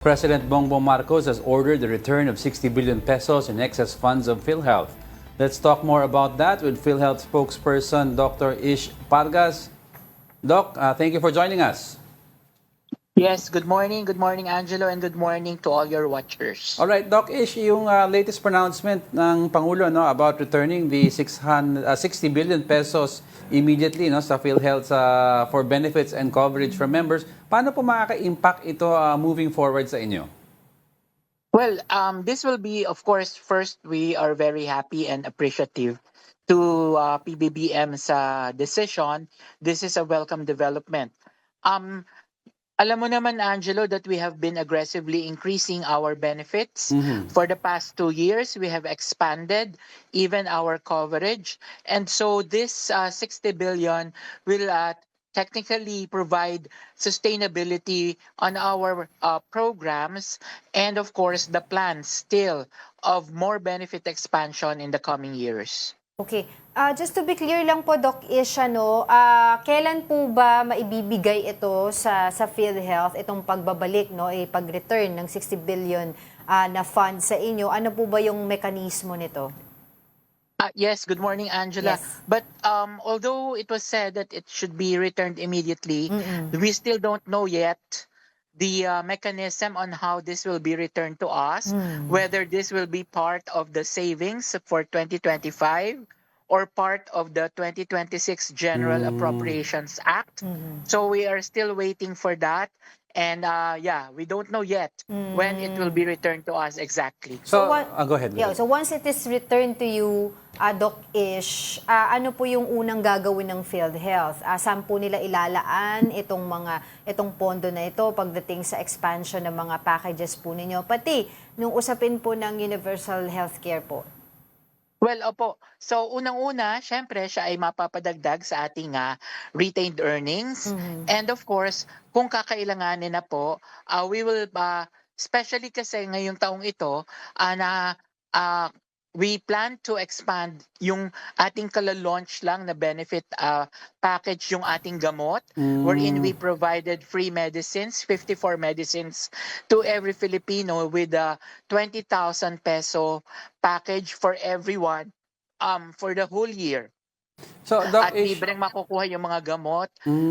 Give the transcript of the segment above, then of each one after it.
President Bongbong Marcos has ordered the return of 60 billion pesos in excess funds of PhilHealth. Let's talk more about that with PhilHealth spokesperson Dr. Ish Pargas. Doc, thank you for joining us. Yes, good morning. Good morning, Angelo, and good morning to all your watchers. All right, Doc Ish, yung latest pronouncement ng Pangulo about returning the 60 billion pesos immediately sa PhilHealth for benefits and coverage for members. Paano po makaka-impact ito moving forward sa inyo? Well, this will be, of course, first, we are very happy and appreciative to PBBM's decision. This is a welcome development. Um, Alam mo naman, Angelo, that we have been aggressively increasing our benefits. For the past 2 years, we have expanded even our coverage. And so this 60 billion will technically provide sustainability on our programs and, of course, the plan still of more benefit expansion in the coming years. Okay. Just to be clear lang po, Doc Ish, kailan po ba maibibigay ito sa PhilHealth, itong pagbabalik, pag-return ng 60 billion na fund sa inyo? Ano po ba yung mekanismo nito? Yes, good morning, Angela. Yes. But although it was said that it should be returned immediately, we still don't know yet the mechanism on how this will be returned to us, whether this will be part of the savings for 2025 or part of the 2026 General Appropriations Act. So we are still waiting for that. And we don't know yet when it will be returned to us exactly. So, go ahead. Yeah, so once it is returned to you, Doc Ish, ano po yung unang gagawin ng PhilHealth? Saan po nila ilalaan itong pondo na ito pagdating sa expansion ng mga packages po ninyo? Pati nung usapin po ng universal healthcare po. Well, opo. So, unang-una, syempre, siya ay mapapadagdag sa ating retained earnings. And of course, kung kakailanganin na po, we will, especially kasi ngayong taong ito, we plan to expand yung ating kala-launch lang na benefit package, yung ating gamot, wherein we provided free medicines, 54 medicines to every Filipino with a 20,000 peso package for everyone for the whole year. So, Doc At Ish, libreng makukuha yung mga gamot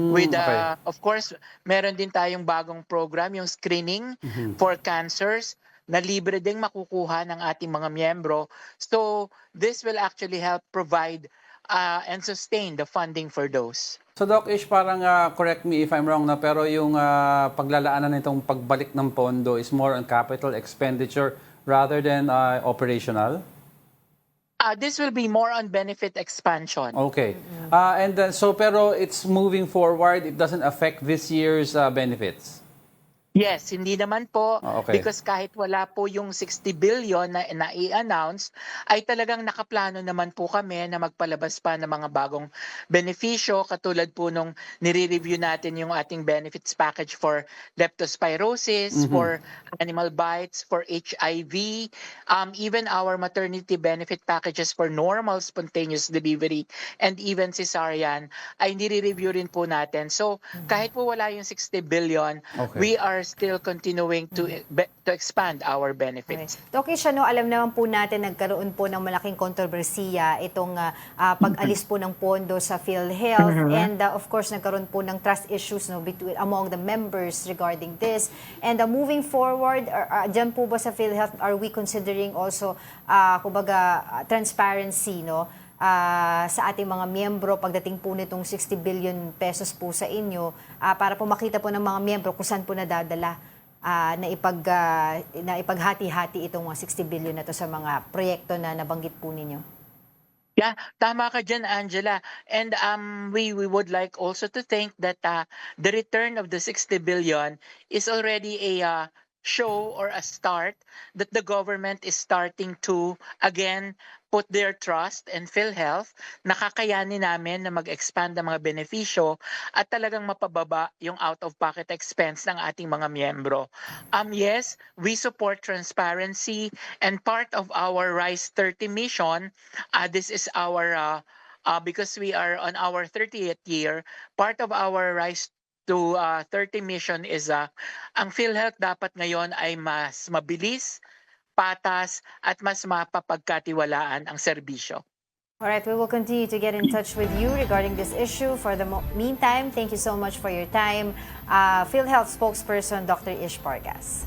with okay. of course, meron din tayong bagong program, yung screening for cancers, na libre ding makukuha ng ating mga miyembro. So this will actually help provide and sustain the funding for those. So Doc Ish, parang correct me if I'm wrong pero yung paglalaanan nitong pagbalik ng pondo is more on capital expenditure rather than operational? This will be more on benefit expansion. Okay. And then, pero it's moving forward, it doesn't affect this year's benefits? Yes, hindi naman po, Okay. because kahit wala po yung 60 billion na i-announce, ay talagang nakaplano naman po kami na magpalabas pa ng mga bagong benepisyo, katulad po nung nire-review natin yung ating benefits package for leptospirosis, for animal bites, for HIV, even our maternity benefit packages for normal spontaneous delivery, and even cesarean, ay nire-review rin po natin. So kahit po wala yung 60 billion, Okay. we are still continuing to expand our benefits. Okay. Doc Ish, alam naman po natin nagkaroon po ng malaking kontrobersiya itong pag-alis po ng pondo sa PhilHealth and of course nagkaroon po ng trust issues among the members regarding this. And moving forward, dyan po ba sa PhilHealth, are we considering also transparency sa ating mga miyembro pagdating po nitong 60 billion pesos po sa inyo para po makita po ng mga miyembro kung saan po nadadala na ipaghati-hati itong mga 60 billion na to sa mga proyekto na nabanggit po ninyo? Yeah, tama ka dyan, Angela. And we would like also to think that the return of the 60 billion is already a show or a start that the government is starting to again put their trust in PhilHealth, nakakayanin namin na mag-expand ang mga benepisyo at talagang mapababa yung out-of-pocket expense ng ating mga miyembro. Yes, we support transparency, and part of our Rise 30 mission, this is our because we are on our 30th year, part of our Rise to 30 mission is ang PhilHealth dapat ngayon ay mas mabilis, patas at mas mapapagkatiwalaan ang serbisyo. All right, we will continue to get in touch with you regarding this issue. For the meantime, thank you so much for your time. PhilHealth spokesperson Dr. Ish Pargas.